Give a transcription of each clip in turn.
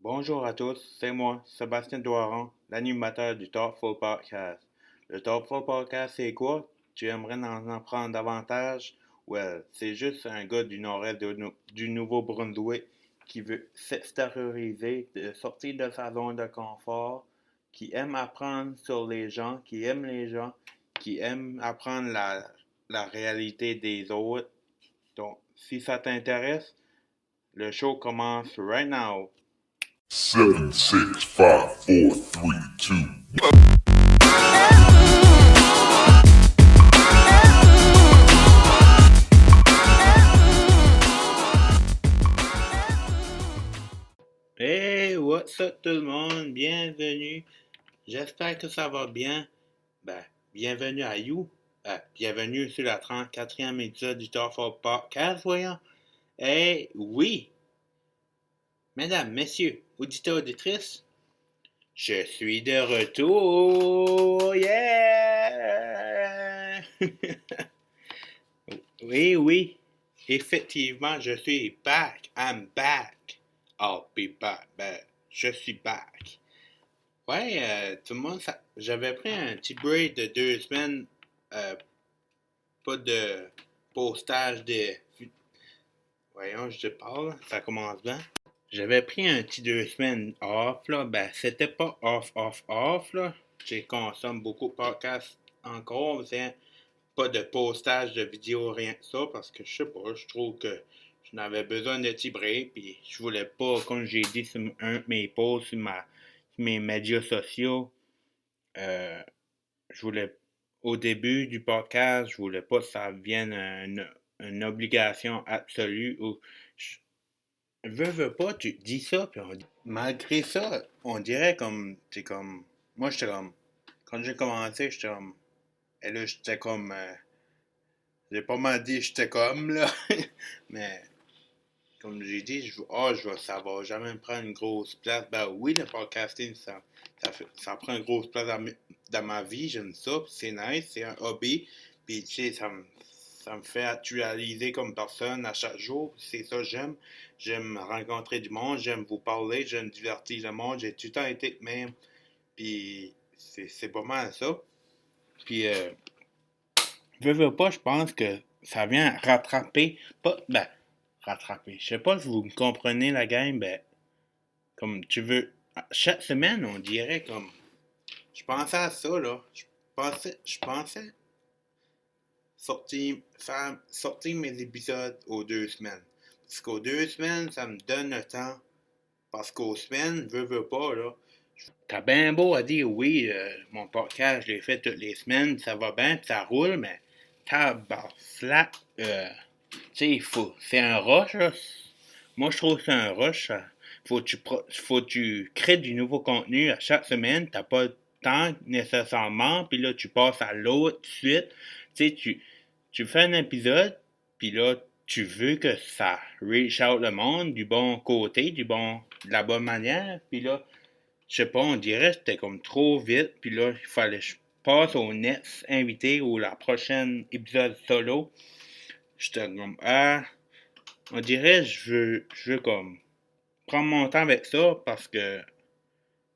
Bonjour à tous, c'est moi, Sébastien Doiron, l'animateur du Thoughtful Podcast. Le Thoughtful Podcast, c'est quoi? Tu aimerais en apprendre davantage? Well, c'est juste un gars du nord-est du Nouveau-Brunswick qui veut s'extérioriser, de sortir de sa zone de confort, qui aime apprendre sur les gens, qui aime les gens, qui aime apprendre la réalité des autres. Donc, si ça t'intéresse, le show commence right now. 7, 6, 5, 4, 3, 2. Hey, what's up tout le monde? Bienvenue. J'espère que ça va bien. Bienvenue à You. Bienvenue sur la 34e épisode du Thoughtful Podcast, voyons. Hey, oui. Mesdames, messieurs, auditeurs, auditrices, je suis de retour. Yeah! Oui. Effectivement, je suis back. I'm back. I'll be back. Je suis back. Ouais, tout le monde, j'avais pris un petit break de 2 semaines. Pas de postage de. Voyons, je te parle, ça commence bien. J'avais pris un petit 2 semaines off, là. C'était pas off, là. J'ai consomme beaucoup de podcasts encore, mais pas de postage de vidéos, rien que ça, parce que je sais pas, je trouve que je n'avais besoin de petit break, puis je voulais pas, comme j'ai dit sur un de mes posts sur mes médias sociaux, je voulais, au début du podcast, je voulais pas que ça devienne une obligation absolue où veux pas, tu dis ça, puis malgré ça, on dirait comme, c'est comme, moi j'étais comme, quand j'ai commencé, j'étais comme, et là j'étais comme, j'ai pas mal dit j'étais comme, là, mais comme j'ai dit, ça va jamais me prendre une grosse place. Ben oui, le podcasting, ça prend une grosse place dans ma vie. J'aime ça, c'est nice, c'est un hobby. Puis tu sais, ça me fait actualiser comme personne à chaque jour. C'est ça que j'aime. J'aime rencontrer du monde, j'aime vous parler, j'aime divertir le monde. J'ai tout le temps été même. Puis c'est pas mal ça. Puis, veux pas, je pense que ça vient rattraper, pas, rattraper. Je sais pas si vous me comprenez la game, comme tu veux. Chaque semaine, on dirait comme. Je pensais à ça, là. Je pensais sortir mes épisodes aux 2 semaines. Parce qu'aux 2 semaines, ça me donne le temps. Parce qu'aux semaines, veux pas, là. T'as bien beau à dire oui, mon podcast, je l'ai fait toutes les semaines, ça va bien, ça roule, mais tabarnak, tu sais, c'est un rush, là. Moi, je trouve que c'est un rush. Faut que tu crées du nouveau contenu à chaque semaine. T'as pas le temps nécessairement. Puis là, tu passes à l'autre tout de suite. Tu sais, tu fais un épisode. Puis là, tu veux que ça reach out le monde du bon côté, de la bonne manière. Puis là, je sais pas, on dirait que c'était comme trop vite. Puis là, il fallait que je passe au next invité ou la prochaine épisode solo. J'étais comme, on dirait je veux comme prendre mon temps avec ça parce que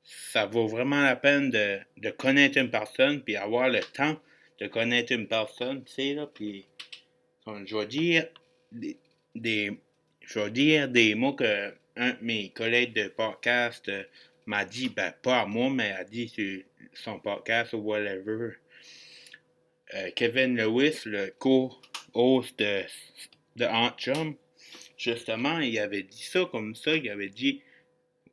ça vaut vraiment la peine de connaître une personne puis avoir le temps de connaître une personne, tu sais, là, puis comme je vais dire des je vais dire des mots que un de mes collègues de podcast m'a dit, pas à moi, mais a dit sur son podcast ou whatever. Kevin Lewis, le co-host de Aunt Chum, justement, il avait dit ça comme ça, il avait dit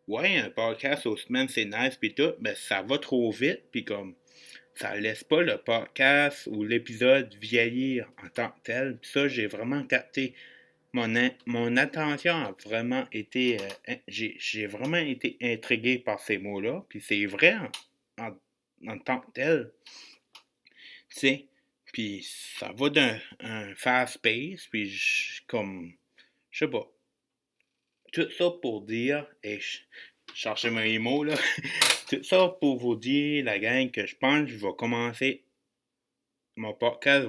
ouais, un podcast aux semaines, c'est nice pis tout, mais ça va trop vite, puis comme ça laisse pas le podcast ou l'épisode vieillir en tant que tel. Pis ça, j'ai vraiment capté. Mon attention a vraiment été. J'ai vraiment été intrigué par ces mots-là. Puis c'est vrai en tant que tel. Tu sais. Puis ça va d'un un fast pace. Puis comme. Je sais pas. Tout ça pour dire. Et je cherchais mes mots là. Tout ça pour vous dire, la gang, que je pense que je vais commencer mon podcast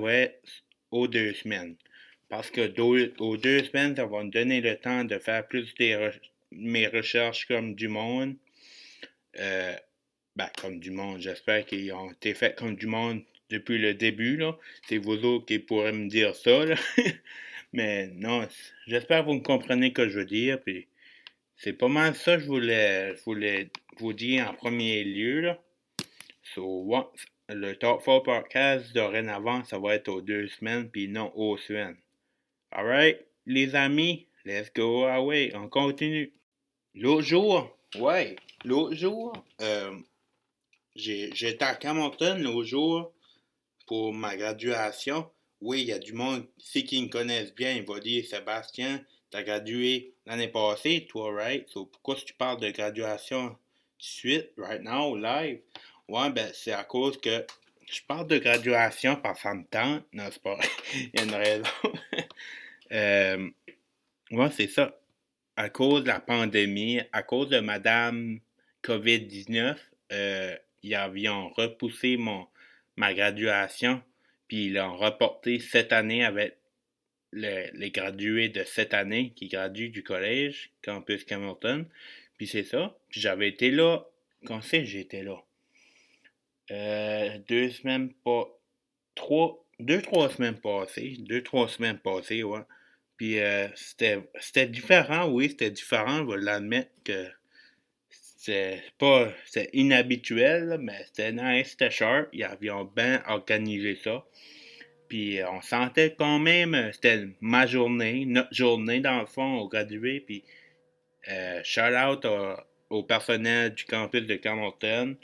aux 2 semaines. Parce que aux 2 semaines, ça va me donner le temps de faire plus mes recherches comme du monde. Comme du monde, j'espère qu'ils ont été faits comme du monde depuis le début, là. C'est vous autres qui pourrez me dire ça, là. Mais non, j'espère que vous me comprenez ce que je veux dire, puis c'est pas mal ça que je voulais vous dire en premier lieu, là. Le Top 4 Podcast, dorénavant, ça va être aux 2 semaines, puis non aux semaines. Alright, les amis, let's go away, on continue. L'autre jour, j'étais à Camonton l'autre jour pour ma graduation. Oui, il y a du monde ici qui me connaissent bien. Il va dire, Sébastien, t'as gradué l'année passée, toi, right? So, pourquoi tu parles de graduation tout de suite, right now, live? Ouais, c'est à cause que je parle de graduation parce que ça me tente. Non, c'est pas. Il y a une raison. C'est ça. À cause de la pandémie, à cause de Madame COVID-19, ils avaient repoussé ma graduation, puis ils l'ont reporté cette année avec les gradués de cette année qui graduent du collège, Campus Camerton. Puis c'est ça. Puis j'avais été là. Quand c'est que j'étais là? 2 semaines pas. 2, 3 semaines passées. 2, 3 semaines passées, ouais. Puis c'était différent, oui, c'était différent, je vais l'admettre que c'est inhabituel, là, mais c'était nice, c'était sharp, ils avaient bien organisé ça. Puis on sentait quand même, c'était ma journée, notre journée dans le fond, au gradué, puis shout out au personnel du campus de Camerton.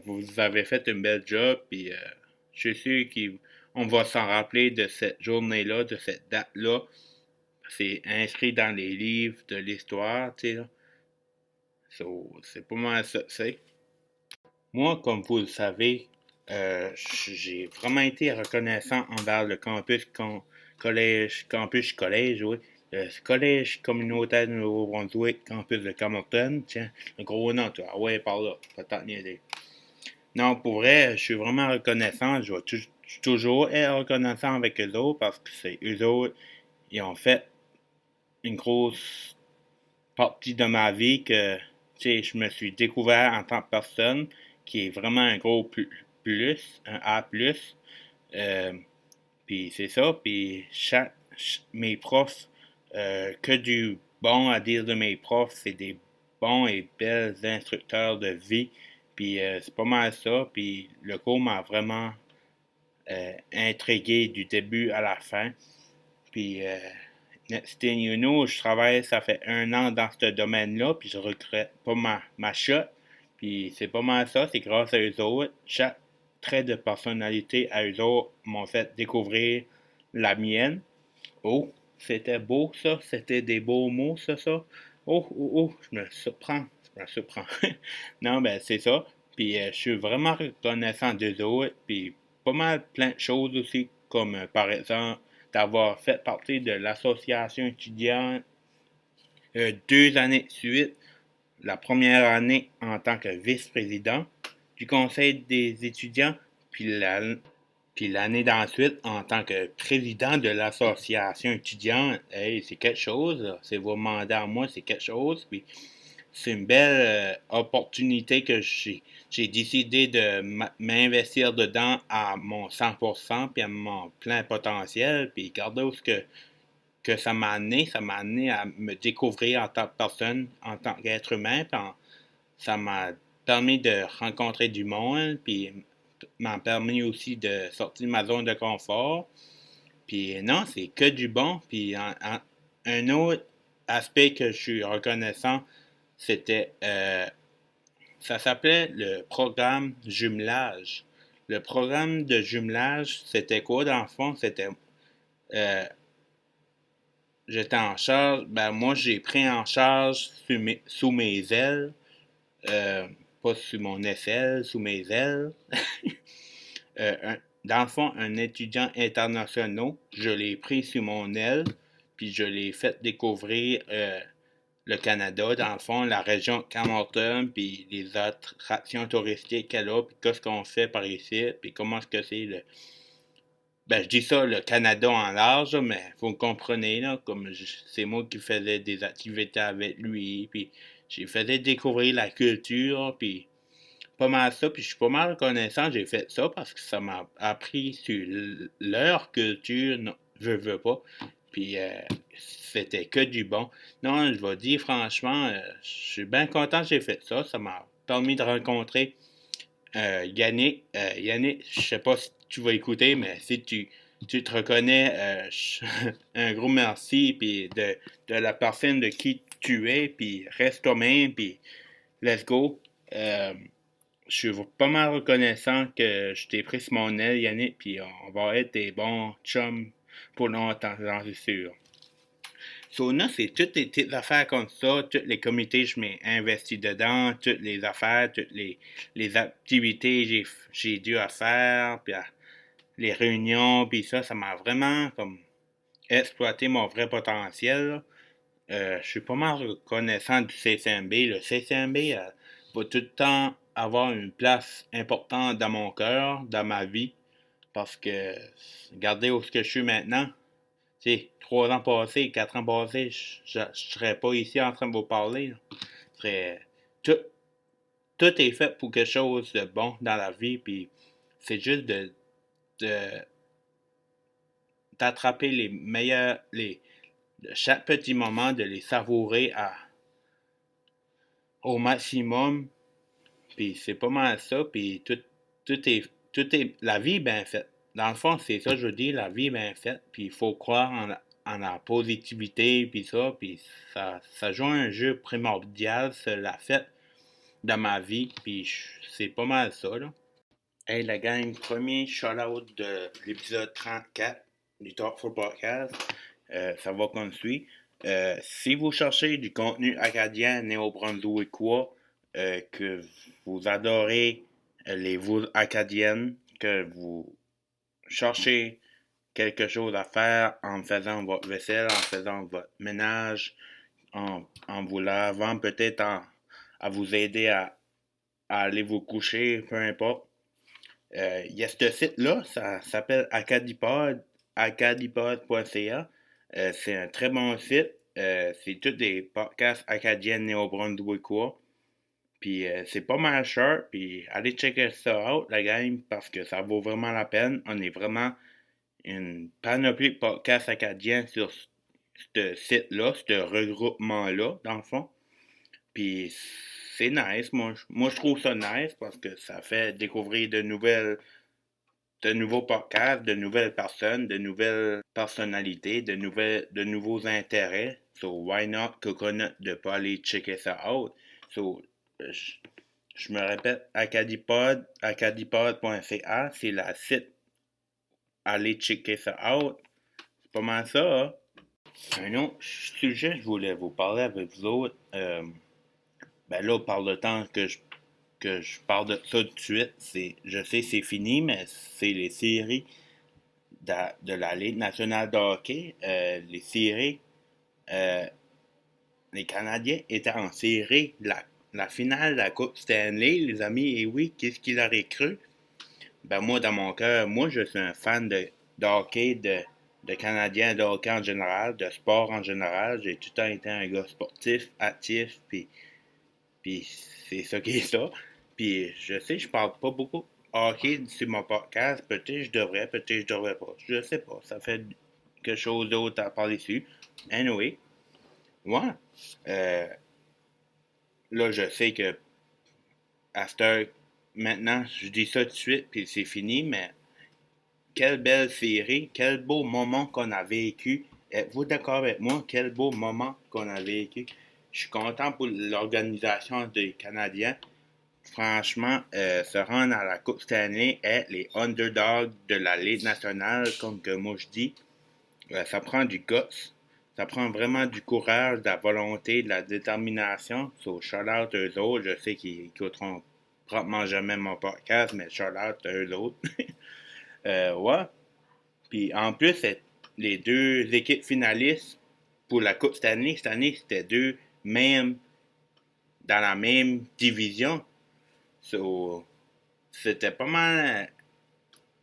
Vous avez fait une belle job, puis je suis sûr qu'on va s'en rappeler de cette journée-là, de cette date-là. C'est inscrit dans les livres de l'histoire, tu sais, là. So, c'est pas mal ça, tu sais. Moi, comme vous le savez, j'ai vraiment été reconnaissant envers le campus collège, oui. Le collège communautaire de Nouveau-Brunswick, campus de Camerton. Tiens, le gros nom, toi. Ah ouais, par là. Pas tant niaiser. Non, pour vrai, je suis vraiment reconnaissant. Je vais toujours être reconnaissant avec eux autres parce que c'est eux autres, ils ont fait une grosse partie de ma vie que je me suis découvert en tant que personne qui est vraiment un gros plus, un A+. Euh, Puis c'est ça, puis mes profs, que du bon à dire de mes profs, c'est des bons et belles instructeurs de vie. Puis c'est pas mal ça, puis le cours m'a vraiment intrigué du début à la fin. Puis next thing you know, je travaille, ça fait 1 an dans ce domaine-là, puis je regrette pas ma shot. Puis c'est pas mal ça, c'est grâce à eux autres. Chaque trait de personnalité à eux autres m'ont fait découvrir la mienne. Oh, c'était beau ça, c'était des beaux mots ça. Je me surprends, Non, c'est ça. Puis je suis vraiment reconnaissant d'eux autres, puis pas mal plein de choses aussi, comme par exemple d'avoir fait partie de l'association étudiante 2 années de suite. La première année en tant que vice-président du conseil des étudiants, puis l'année d'ensuite en tant que président de l'association étudiante. Hey, c'est quelque chose, là. C'est vos mandats à moi, c'est quelque chose. Puis c'est une belle opportunité que j'ai décidé de m'investir dedans à mon 100% puis à mon plein potentiel. Puis regardez où ce que ça m'a amené à me découvrir en tant que personne, en tant qu'être humain. Puis ça m'a permis de rencontrer du monde, puis m'a permis aussi de sortir de ma zone de confort. Puis non, c'est que du bon. Puis un autre aspect que je suis reconnaissant, c'était, ça s'appelait le programme jumelage. Le programme de jumelage, c'était quoi dans le fond? C'était, euh, j'étais en charge, moi j'ai pris en charge sous mes ailes, euh, pas sous mon aisselle, sous mes ailes. Dans le fond, un étudiant international, je l'ai pris sous mon aile, puis je l'ai fait découvrir le Canada, dans le fond, la région Camerton, puis les attractions touristiques qu'elle a, puis qu'est-ce qu'on fait par ici, puis comment est-ce que c'est Ben, je dis ça, le Canada en large, là, mais vous me comprenez, là, comme c'est moi qui faisais des activités avec lui, puis j'ai faisais découvrir la culture, puis pas mal ça, puis je suis pas mal reconnaissant, j'ai fait ça parce que ça m'a appris sur leur culture, non, je veux pas, puis c'était que du bon. Non, je vais dire franchement, je suis bien content que j'ai fait ça, ça m'a permis de rencontrer Yannick. Yannick, je sais pas si tu vas écouter, mais si tu te reconnais, un gros merci, puis de la personne de qui tu es, puis reste toi-même, puis let's go. Euh, je suis pas mal reconnaissant que je t'ai pris sur mon aile, Yannick, puis on va être des bons chums pour longtemps, j'en suis sûr. Sona, c'est toutes les petites affaires comme ça, tous les comités, je m'ai investi dedans, toutes les affaires, toutes les activités j'ai dû à faire, puis les réunions, puis ça m'a vraiment comme exploité mon vrai potentiel. Je suis pas mal reconnaissant du CCMB. Le CCMB va tout le temps avoir une place importante dans mon cœur, dans ma vie, parce que, regardez où ce que je suis maintenant, tu sais, 3 ans passés, 4 ans passés, je serais pas ici en train de vous parler. Là. Serais, tout, tout est fait pour quelque chose de bon dans la vie, puis c'est juste de d'attraper les meilleurs, de chaque petit moment, de les savourer au maximum, puis c'est pas mal ça, puis la vie est bien faite. Dans le fond, c'est ça que je veux dire, la vie est bien faite, puis il faut croire en la positivité, puis ça joue un jeu primordial, c'est la fête dans ma vie, puis c'est pas mal ça, là. Hey, la gang, premier shout-out de l'épisode 34 du Talk for Podcast. Ça va comme suit. Si vous cherchez du contenu acadien néo-brunswickois, que vous adorez les villes acadiennes, que vous cherchez quelque chose à faire en faisant votre vaisselle, en faisant votre ménage, en vous lavant, peut-être à vous aider à aller vous coucher, peu importe. Il y a ce site-là, ça s'appelle Acadipod, acadipod.ca. C'est un très bon site. C'est tous des podcasts acadiens néo-brunswickois. Puis c'est pas mal cher. Puis allez checker ça out, la gang, parce que ça vaut vraiment la peine. On est vraiment une panoplie de podcasts acadiens sur ce site-là, ce regroupement-là, dans le fond. Puis c'est nice. Moi, je trouve ça nice parce que ça fait découvrir de nouveaux podcasts, de nouvelles personnes, de nouvelles personnalités, de nouveaux intérêts. So, why not Coconut de pas aller checker ça out? So, je, je me répète, acadipod.ca, c'est la site. Allez checker ça out. C'est pas mal ça, hein? Un autre sujet que je voulais vous parler avec vous autres, ben là, par le temps que je parle de ça tout de suite, je sais c'est fini, mais c'est les séries de la Ligue nationale de hockey. Les séries, euh, les Canadiens étaient en série la finale de la Coupe Stanley, les amis, et oui, qu'est-ce qu'il aurait cru? Ben moi, dans mon cœur, moi, je suis un fan de hockey, de Canadiens, de hockey en général, de sport en général. J'ai tout le temps été un gars sportif, actif, puis c'est ça qui est ça. Puis je sais, je parle pas beaucoup hockey sur mon podcast. Peut-être je devrais, peut-être je devrais pas. Je sais pas. Ça fait quelque chose d'autre à parler dessus. Anyway, ouais. Euh, là, je sais que à cette heure, maintenant, je dis ça tout de suite, puis c'est fini, mais quelle belle série, quel beau moment qu'on a vécu. Êtes-vous d'accord avec moi? Quel beau moment qu'on a vécu. Je suis content pour l'organisation des Canadiens. Franchement, se rendre à la Coupe Stanley est les underdogs de la Ligue nationale, comme que moi je dis. Ça prend du guts, ça prend vraiment du courage, de la volonté, de la détermination. So, shout out eux autres. Je sais qu'ils écouteront probablement jamais mon podcast, mais shout out eux autres. Ouais. Puis en plus, les deux équipes finalistes pour la Coupe Stanley, cette année, c'était deux mêmes dans la même division. So, c'était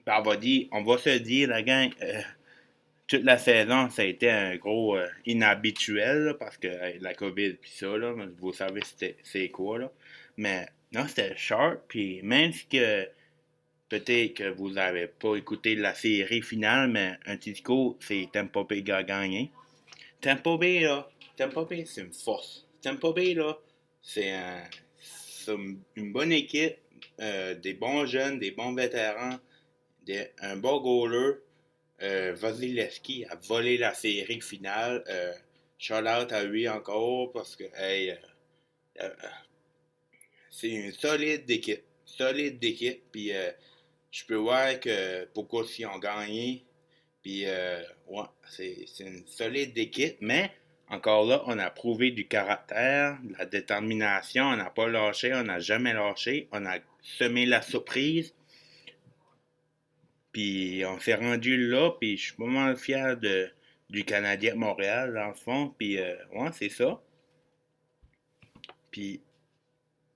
On va se dire, la gang, toute la saison, ça a été un gros inhabituel, là, parce que la COVID pis ça, là, vous savez c'est quoi, là. Mais non, c'était sharp, puis même si que peut-être que vous n'avez pas écouté la série finale, mais un petit coup, c'est Tampa Bay qui a gagné. Tampa Bay, là, Tampa Bay, c'est une force. Tampa Bay, là, c'est une bonne équipe, des bons jeunes, des bons vétérans, un bon goaler. Vasilevski a volé la série finale. Shout out à lui encore parce que hey, euh, c'est une solide équipe. Solide équipe. Puis je peux voir que pourquoi ils ont gagné. Puis ouais, c'est une solide équipe. Mais encore là, on a prouvé du caractère, de la détermination. On n'a pas lâché, on n'a jamais lâché. On a semé la surprise. Puis on s'est rendu là, puis je suis pas mal fier du Canadien de Montréal, dans le fond. Puis ouais, c'est ça. Puis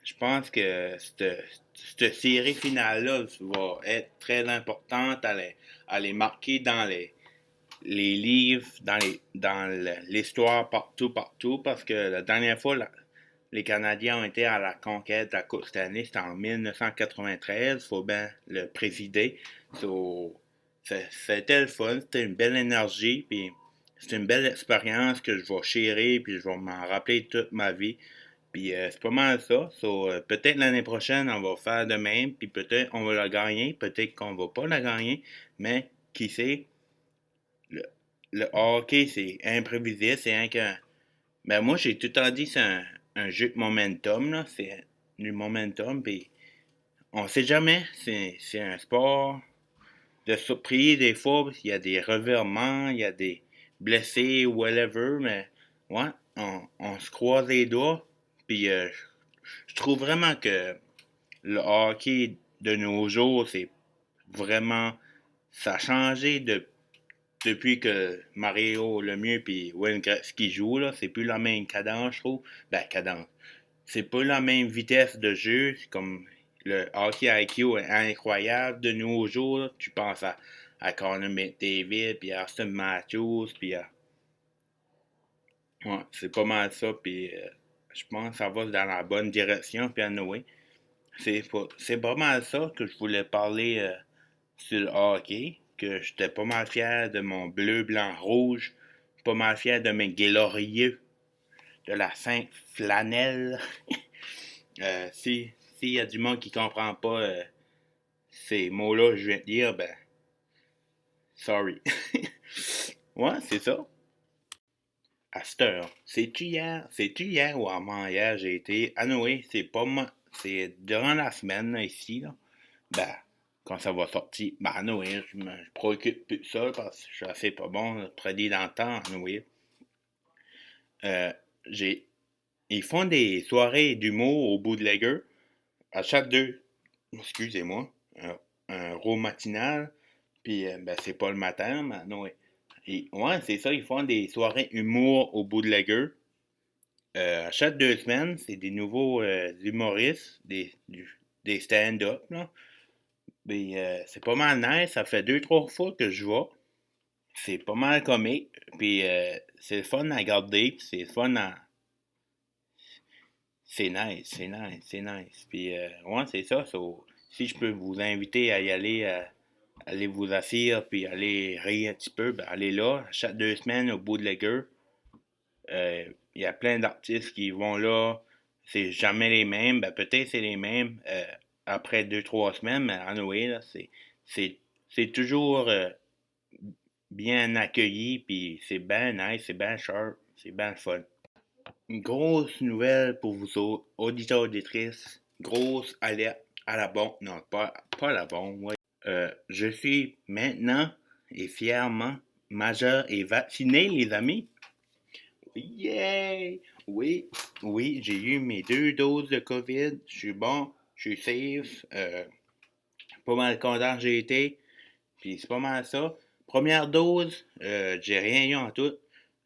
je pense que cette série finale-là va être très importante à les marquer dans les livres, dans l'histoire partout, parce que la dernière fois, les Canadiens ont été à la conquête de la Coupe Stanley, c'était en 1993, faut bien le présider. So, c'était le fun, c'était une belle énergie, puis c'est une belle expérience que je vais chérir, puis je vais m'en rappeler toute ma vie. Puis c'est pas mal ça. So, peut-être l'année prochaine, on va faire de même, puis peut-être on va la gagner, peut-être qu'on va pas la gagner, mais qui sait, le, le hockey, c'est imprévisible, c'est un qu'un. Ben moi, j'ai tout le temps dit que c'est un jeu de momentum, là. C'est du momentum, puis on sait jamais. C'est un sport de surprise, des fois. Il y a des revirements, il y a des blessés, whatever, mais ouais, on se croise les doigts. Puis je trouve vraiment que le hockey de nos jours, c'est vraiment. Ça a changé depuis que Mario Lemieux puis Wayne Gretzky jouent, là. C'est plus la même cadence, je trouve. Ben, cadence. C'est pas la même vitesse de jeu. C'est comme le hockey IQ est incroyable de nos jours, là. Tu penses à Connor McDavid, puis à Austin Matthews, puis à. Ouais, c'est pas mal ça, puis je pense que ça va dans la bonne direction, puis à Noé. C'est pas mal ça que je voulais parler sur le hockey, que j'étais pas mal fier de mon bleu, blanc, rouge, pas mal fier de mes glorieux, de la Sainte Flanelle. S'il y a du monde qui comprend pas ces mots-là que je viens de dire, ben, sorry. Ouais, c'est ça. À cette heure. C'est-tu hier ou avant-hier, j'ai été à Noé, c'est pas moi. C'est durant la semaine, là, ici, là. Ben, quand ça va sortir, ben, à Noé, je préoccupe plus de ça parce que je suis assez pas bon, là, prédit dans le temps, à Noé. Euh, j'ai, ils font des soirées d'humour au bout de l'égueux, à chaque deux, excusez-moi, un row matinal, puis ben, c'est pas le matin, mais non, ouais, c'est ça, ils font des soirées humour au bout de l'égueux. À chaque 2 semaines, c'est des nouveaux humoristes, des stand-up, là. Mais c'est pas mal nice, ça fait 2, 3 fois que je vois. C'est pas mal comique, puis c'est le fun à regarder, puis c'est le fun à. C'est nice. Puis ouais, c'est ça. Si je peux vous inviter à y aller, aller vous asseoir, puis aller rire un petit peu, ben allez là, chaque 2 semaines au bout de l'égueux. Il y a plein d'artistes qui vont là. C'est jamais les mêmes. Ben, peut-être c'est les mêmes après 2, 3 semaines, mais anyway, là, c'est, c'est toujours bien accueilli, puis c'est bien nice, c'est bien sharp, c'est bien fun. Une grosse nouvelle pour vous autres, auditeurs, auditrices. Grosse alerte à la bombe. Non, pas à la bombe, ouais. Je suis maintenant et fièrement majeur et vacciné, les amis. Yeah! Oui, oui, j'ai eu mes 2 doses de COVID. Je suis bon, je suis safe. Pas mal content que j'ai été. Puis c'est pas mal ça. Première dose, j'ai rien eu en tout.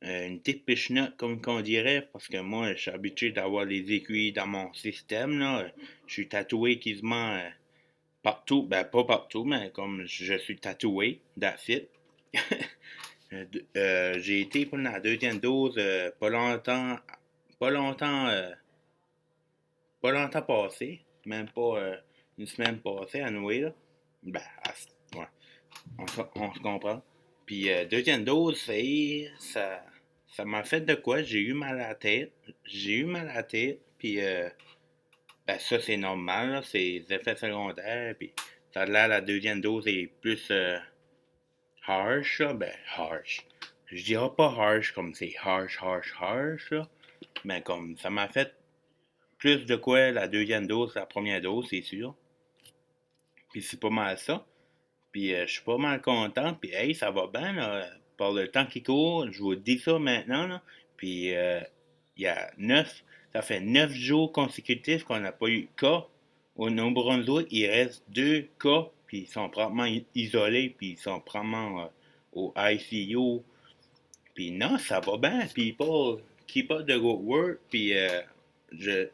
Une petite pichenote, comme qu'on dirait, parce que moi, je suis habitué d'avoir les aiguilles dans mon système, là. Je suis tatoué quasiment partout, ben pas partout, mais comme je suis tatoué, that's it. J'ai été pour la deuxième dose pas longtemps, pas longtemps passé, même pas une semaine passée à Noé, là. Ben, ouais, on se comprend. Puis deuxième dose, ça m'a fait de quoi? J'ai eu mal à la tête. J'ai eu mal à la tête, puis ben ça c'est normal, là, c'est des effets secondaires, puis ça a l'air la deuxième dose est plus harsh, là. Ben harsh. Je dirais pas harsh comme c'est harsh, là, mais comme ça m'a fait plus de quoi la deuxième dose, la première dose, c'est sûr. Puis c'est pas mal ça. Puis je suis pas mal content. Puis hey, ça va bien, là. Par le temps qui court, je vous dis ça maintenant, là. Puis il y a ça fait 9 jours consécutifs qu'on n'a pas eu de cas. Au Nouveau-Brunswick, il reste 2 cas, puis ils sont probablement isolés, puis ils sont probablement au ICU. Puis non, ça va bien, people. Keep up the good work, puis je,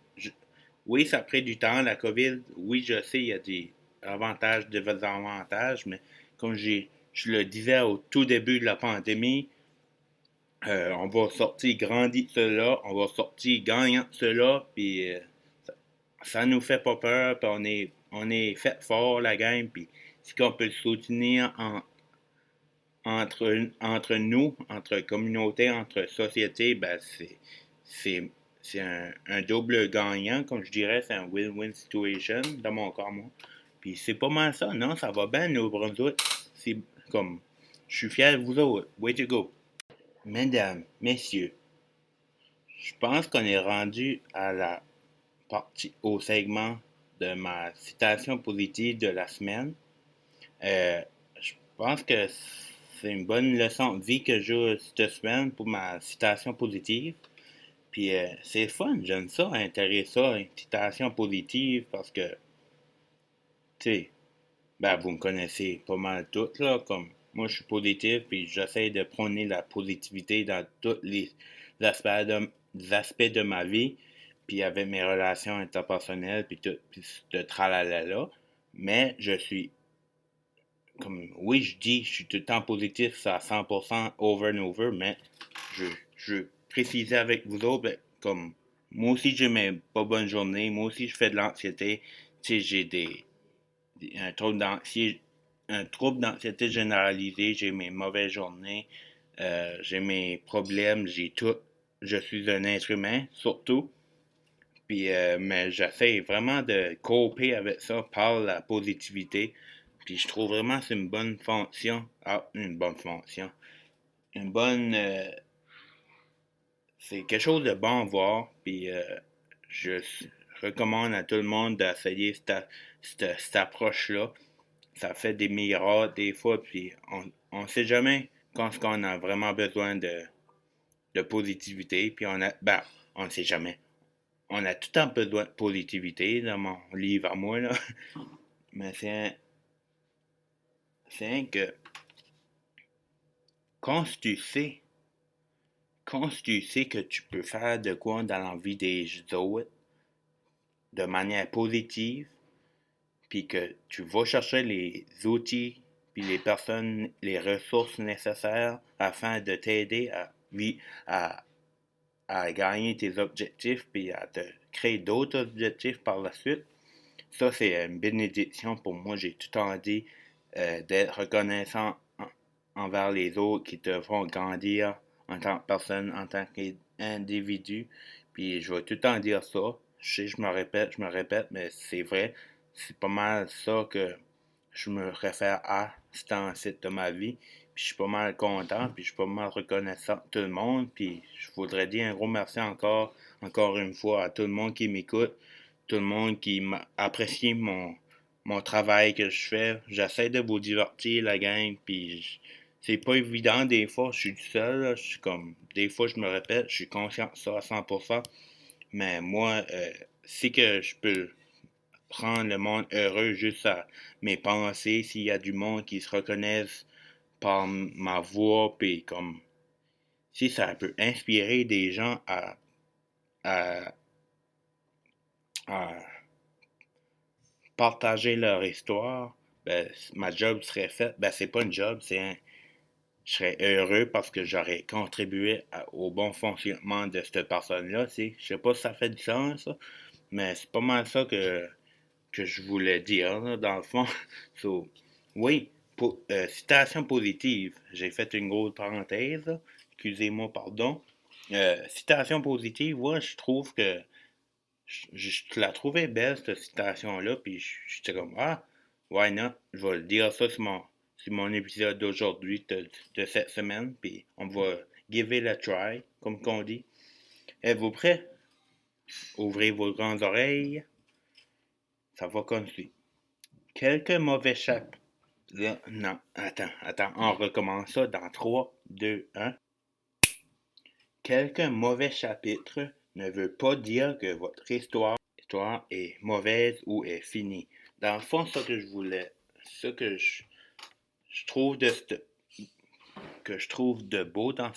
oui, ça prend du temps, la COVID. Oui, je sais, il y a des avantages, des désavantages, mais comme je le disais au tout début de la pandémie, on va sortir grandi de cela, on va sortir gagnant de cela, puis ça nous fait pas peur, puis on est fait fort, la game, puis si on peut le soutenir entre nous, entre communauté, entre société, ben c'est, c'est un double gagnant, comme je dirais, c'est un win-win situation dans mon cas, moi. Puis c'est pas mal ça, non? Ça va bien, nous, Brunswick. C'est comme, je suis fier de vous autres. Way to go. Mesdames, messieurs, je pense qu'on est rendu à la au segment de ma citation positive de la semaine. Je pense que c'est une bonne leçon de vie que j'ai cette semaine pour ma citation positive. Puis c'est fun, j'aime ça, intéresser ça, une citation positive, parce que, tu sais, ben vous me connaissez pas mal toutes, là, comme moi je suis positif, puis j'essaie de prôner la positivité dans tous les aspects de ma vie, puis avec mes relations interpersonnelles, puis tout, puis ce tralala-là. Mais je suis comme, oui, je suis tout le temps positif, ça à 100% over and over, mais je, je précisais avec vous autres, ben, comme, moi aussi j'ai mes pas bonnes journées, moi aussi je fais de l'anxiété, tu sais, j'ai un un trouble d'anxiété généralisé, j'ai mes mauvaises journées, j'ai mes problèmes, j'ai tout, je suis un être humain, surtout, puis, mais j'essaie vraiment de coper avec ça par la positivité. Puis je trouve vraiment que c'est une bonne fonction. Ah, une bonne fonction. Une bonne. C'est quelque chose de bon à voir. Puis je recommande à tout le monde d'essayer cette approche-là. Ça fait des miracles des fois. Puis on sait jamais quand on a vraiment besoin de positivité. Puis on ne sait jamais. On a tout le temps besoin de positivité dans mon livre à moi, là. Mais c'est que quand tu sais, quand tu sais que tu peux faire de quoi dans la vie des autres de manière positive, puis que tu vas chercher les outils, puis les personnes, les ressources nécessaires afin de t'aider à, à gagner tes objectifs, puis à te créer d'autres objectifs par la suite, ça, c'est une bénédiction pour moi. J'ai tout le temps dit d'être reconnaissant envers les autres qui te font grandir en tant que personne, en tant qu'individu. Puis je vais tout le temps dire ça. Je sais, je me répète, mais c'est vrai. C'est pas mal ça que je me réfère à ce temps-ci de ma vie. Puis je suis pas mal content, puis je suis pas mal reconnaissant de tout le monde. Puis je voudrais dire un gros merci encore une fois à tout le monde qui m'écoute, tout le monde qui apprécie mon travail que je fais. J'essaie de vous divertir, la gang, puis c'est pas évident des fois, je suis tout seul, là, je suis comme, des fois je me répète, je suis conscient de ça à 100%, mais moi, c'est que je peux rendre le monde heureux juste à mes pensées, s'il y a du monde qui se reconnaissent par ma voix, puis comme, si ça peut inspirer des gens à, à partager leur histoire, ben, ma job serait faite. Ben, c'est pas une job, je serais heureux parce que j'aurais contribué au bon fonctionnement de cette personne-là. Je sais pas si ça fait du sens, ça, mais c'est pas mal ça que je voulais dire, là, dans le fond. So, oui, citation positive. J'ai fait une grosse parenthèse, là. Excusez-moi, pardon. Citation positive, ouais, je trouve que je la trouvais belle, cette citation-là, puis j'étais comme, ah, why not? Je vais le dire ça sur mon épisode d'aujourd'hui, de cette semaine, puis on va give it a try, comme qu'on dit. Êtes-vous prêts? Ouvrez vos grandes oreilles. Ça va comme suit. Quelques mauvais chapitres. Non, attends, on recommence ça dans 3, 2, 1. Quelques mauvais chapitres ne veut pas dire que votre histoire est mauvaise ou est finie. Dans le fond, ce que je trouve que je trouve de beau dans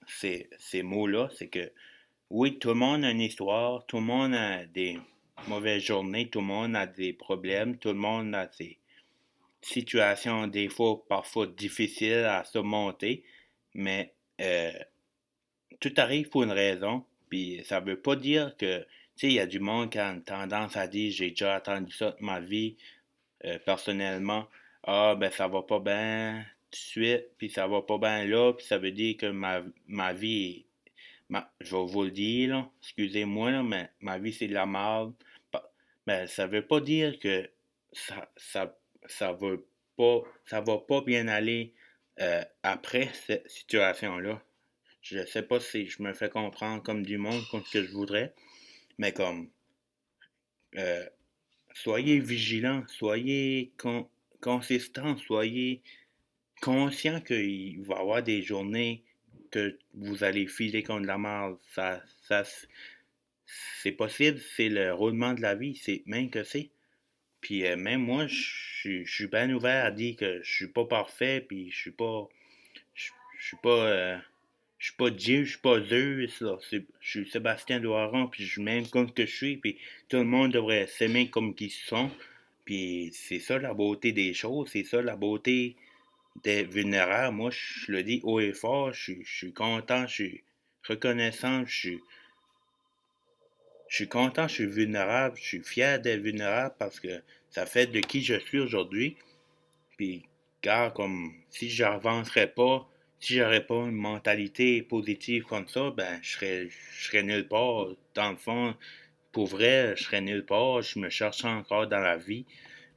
ces mots-là, c'est que oui, tout le monde a une histoire, tout le monde a des mauvaises journées, tout le monde a des problèmes, tout le monde a des situations des fois parfois difficiles à surmonter, mais tout arrive pour une raison, puis ça veut pas dire que, tu sais, il y a du monde qui a une tendance à dire j'ai déjà attendu ça de ma vie, personnellement, ah ben ça va pas bien tout de suite, puis ça va pas bien là, puis ça veut dire que ma vie, je vais vous le dire, là, excusez-moi, là, mais ma vie c'est de la merde. Ben, ça veut pas dire que ça, ça, ça va pas bien aller après cette situation-là. Je sais pas si je me fais comprendre comme du monde, comme ce que je voudrais, mais comme euh, soyez vigilants, soyez consistants, soyez conscients qu'il va y avoir des journées que vous allez filer contre la merde. C'est possible, c'est le roulement de la vie, c'est même que c'est. Puis même moi, je suis bien ouvert à dire que je suis pas parfait, puis je suis pas, je suis pas Dieu, je suis pas Zeus, là. Je suis Sébastien Doiron, puis je m'aime comme que je suis, puis tout le monde devrait s'aimer comme qu'ils sont. Puis c'est ça la beauté des choses, c'est ça la beauté des vulnérables. Moi, je le dis haut et fort, je suis content, je suis reconnaissant, je suis content, je suis vulnérable, je suis fier d'être vulnérable parce que ça fait de qui je suis aujourd'hui. Puis, car comme si j'avancerais pas, si j'aurais pas une mentalité positive comme ça, ben je serais nulle part. Dans le fond, pour vrai, je serais nulle part. Je me cherche encore dans la vie.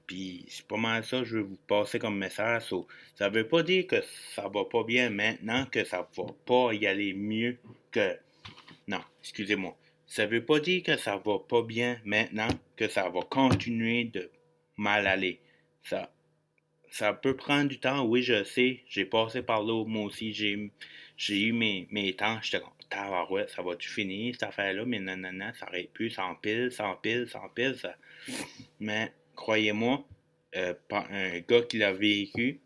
Puis c'est pas mal ça que je veux vous passer comme message. Ça veut pas dire que ça va pas bien maintenant, que ça va pas y aller mieux que. Non, excusez-moi. Ça veut pas dire que ça va pas bien maintenant, que ça va continuer de mal aller. Ça, ça peut prendre du temps, oui, je sais. J'ai passé par là, moi aussi. J'ai eu mes temps. J'étais comme, tabarouette, ça va-tu finir, cette affaire-là? Mais non, non, non, ça arrête plus, ça empile, ça empile, ça empile. Ça. Mais, croyez-moi, par un gars qui l'a vécu,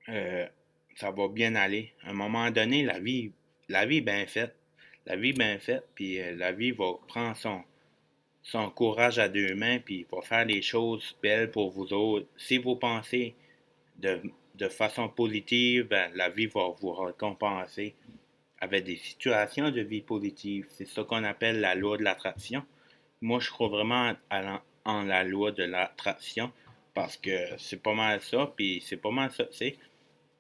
euh, ça va bien aller. À un moment donné, la vie est bien faite. La vie est bien faite, puis la vie va prendre son courage à deux mains, puis va faire les choses belles pour vous autres. Si vous pensez de, de façon positive, ben, la vie va vous récompenser avec des situations de vie positive. C'est ça qu'on appelle la loi de l'attraction. Moi, je crois vraiment en la loi de l'attraction parce que c'est pas mal ça, puis c'est pas mal ça, tu sais.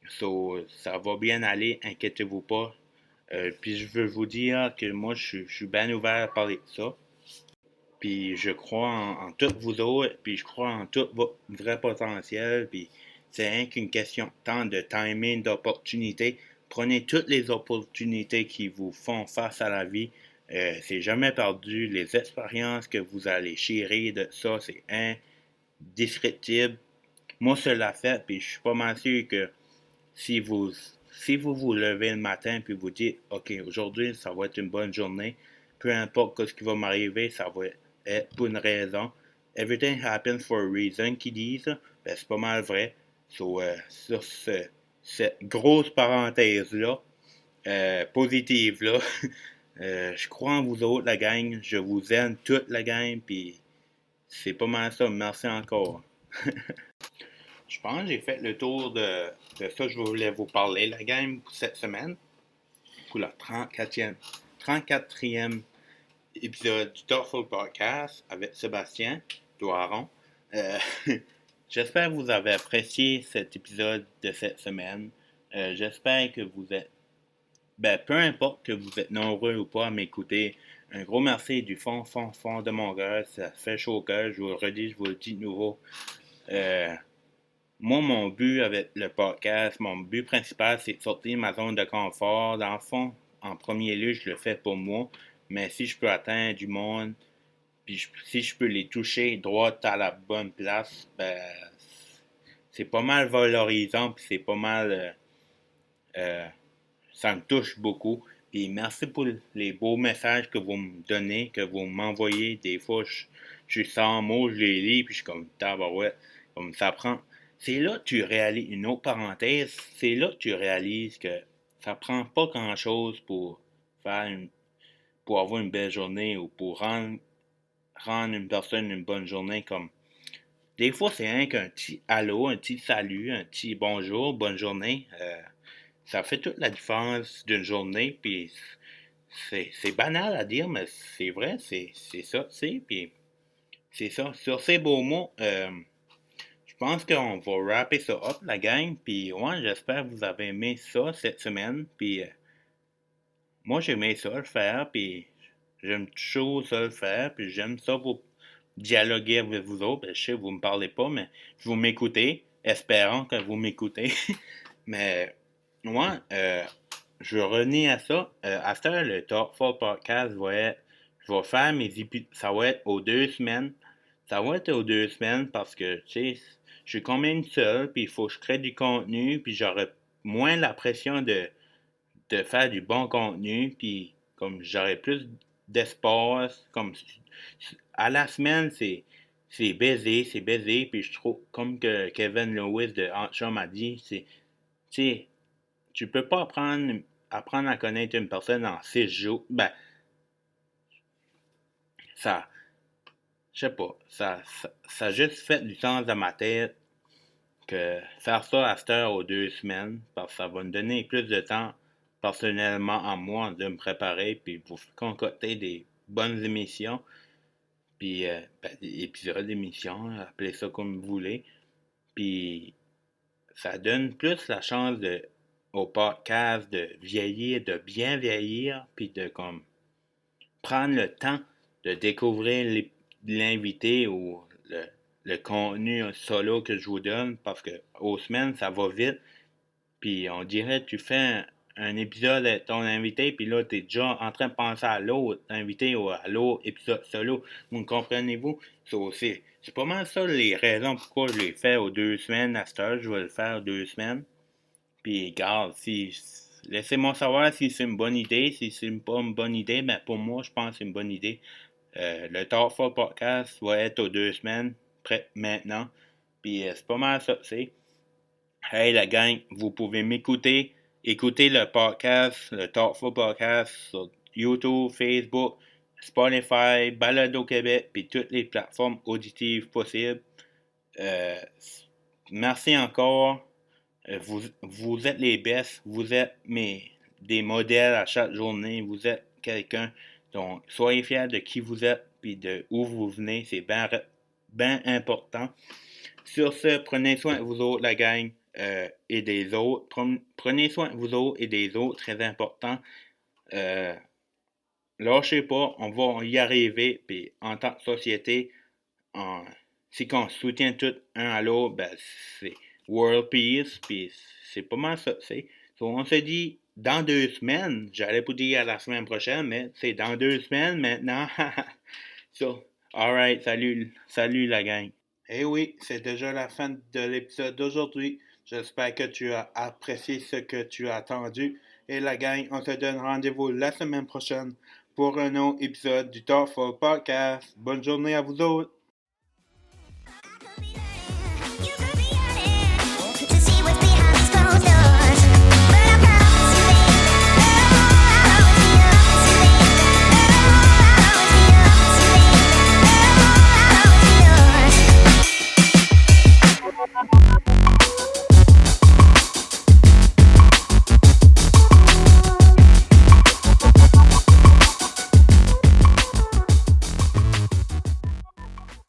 So, ça va bien aller, inquiétez-vous pas. Puis je veux vous dire que moi, je suis bien ouvert à parler de ça. Puis je crois en toutes vous autres, puis je crois en tout votre vrai potentiel, puis c'est rien qu'une question de temps, de timing, d'opportunité. Prenez toutes les opportunités qui vous font face à la vie. C'est jamais perdu. Les expériences que vous allez chérir de ça, c'est indescriptible. Moi, cela fait, puis je suis pas mal sûr que si vous, si vous vous levez le matin puis vous dites, OK, aujourd'hui, ça va être une bonne journée, peu importe ce qui va m'arriver, ça va être pour une raison. Everything happens for a reason, qu'ils disent, ben, c'est pas mal vrai. Sur cette grosse parenthèse-là, positive-là, je crois en vous autres, la gang. Je vous aime toute la gang, puis c'est pas mal ça. Merci encore. Je pense que j'ai fait le tour de ça que je voulais vous parler, la game, pour cette semaine. Pour la 34e épisode du Thoughtful Podcast avec Sébastien Doiron. J'espère que vous avez apprécié cet épisode de cette semaine. J'espère que vous êtes... peu importe que vous êtes nombreux ou pas à m'écouter, un gros merci du fond de mon cœur. Ça fait chaud au cœur. Je vous le redis, je vous le dis de nouveau. Moi, mon but avec le podcast, mon but principal, c'est de sortir de ma zone de confort. Dans le fond, en premier lieu, je le fais pour moi. Mais si je peux atteindre du monde, puis si je peux les toucher droit à la bonne place, c'est pas mal valorisant, puis c'est pas mal... ça me touche beaucoup. Puis merci pour les beaux messages que vous me donnez, que vous m'envoyez. Des fois, je suis sans mots, je les lis, puis je suis comme tabarouette. Comme ça prend... C'est là que tu réalises, une autre parenthèse, c'est là que tu réalises que ça prend pas grand-chose pour pour avoir une belle journée ou pour rendre une personne une bonne journée. Comme des fois, c'est rien qu'un petit allô, un petit salut, un petit bonjour, bonne journée. Ça fait toute la différence d'une journée, puis c'est banal à dire, mais c'est vrai, c'est ça, tu sais, puis c'est ça. Sur ces beaux mots, je pense qu'on va wrapper ça up, la gang, puis ouais, j'espère que vous avez aimé ça cette semaine, puis moi j'ai aimé ça le faire, puis j'aime toujours ça le faire, puis j'aime ça vous dialoguer avec vous autres. Je sais que vous me parlez pas, mais vous m'écoutez, espérant que vous m'écoutez. Mais moi, je vais revenir à ça. À ce heure, le Talk 4 Podcast je vais faire mes épisodes, ça va être aux 2 semaines. Ça va être aux 2 semaines parce que, tu sais, je suis quand même seul, puis il faut que je crée du contenu, puis j'aurai moins la pression de faire du bon contenu, puis comme j'aurai plus d'espace, comme à la semaine, c'est baisé, puis je trouve, comme que Kevin Lewis de Antchum m'a dit, tu sais, tu peux pas apprendre à connaître une personne en 6 jours. Ça, je sais pas, ça a juste fait du sens dans ma tête que faire ça à cette heure aux 2 semaines, parce que ça va me donner plus de temps personnellement à moi de me préparer, puis vous concocter des bonnes émissions, puis des épisodes d'émissions, appelez ça comme vous voulez, puis ça donne plus la chance au podcast de vieillir, de bien vieillir, puis de comme prendre le temps de découvrir l'invité ou le contenu solo que je vous donne, parce que aux semaines, ça va vite, puis on dirait tu fais un épisode avec ton invité, puis là, tu es déjà en train de penser à l'autre invité ou à l'autre épisode solo. Vous comprenez-vous? C'est pas mal ça les raisons pourquoi je l'ai fait aux 2 semaines. À cette heure, je vais le faire aux 2 semaines. Puis, regarde, laissez-moi savoir si c'est une bonne idée. Si c'est pas une bonne idée, ben pour moi, je pense que c'est une bonne idée. Le Talk 4 Podcast va être aux 2 semaines, prêt maintenant. Puis, c'est pas mal ça, tu sais. Hey la gang, vous pouvez m'écouter. Écoutez le podcast, le Talk 4 Podcast sur YouTube, Facebook, Spotify, Balado Québec, puis toutes les plateformes auditives possibles. Merci encore. Vous êtes les best. Vous êtes des modèles à chaque journée. Vous êtes quelqu'un. Donc, soyez fiers de qui vous êtes puis de où vous venez. C'est bien important. Sur ce, prenez soin de vous autres, la gang, et des autres. Prenez soin de vous autres et des autres, très important. Lâchez pas, on va y arriver. Puis en tant que société, si on se soutient tout un à l'autre, c'est World Peace, puis c'est pas mal ça, tu sais. On se dit dans 2 semaines, j'allais vous dire à la semaine prochaine, mais c'est dans 2 semaines maintenant. Alright, salut la gang. Eh oui, c'est déjà la fin de l'épisode d'aujourd'hui. J'espère que tu as apprécié ce que tu as entendu. Et la gang, on se donne rendez-vous la semaine prochaine pour un autre épisode du Thoughtful Podcast. Bonne journée à vous autres.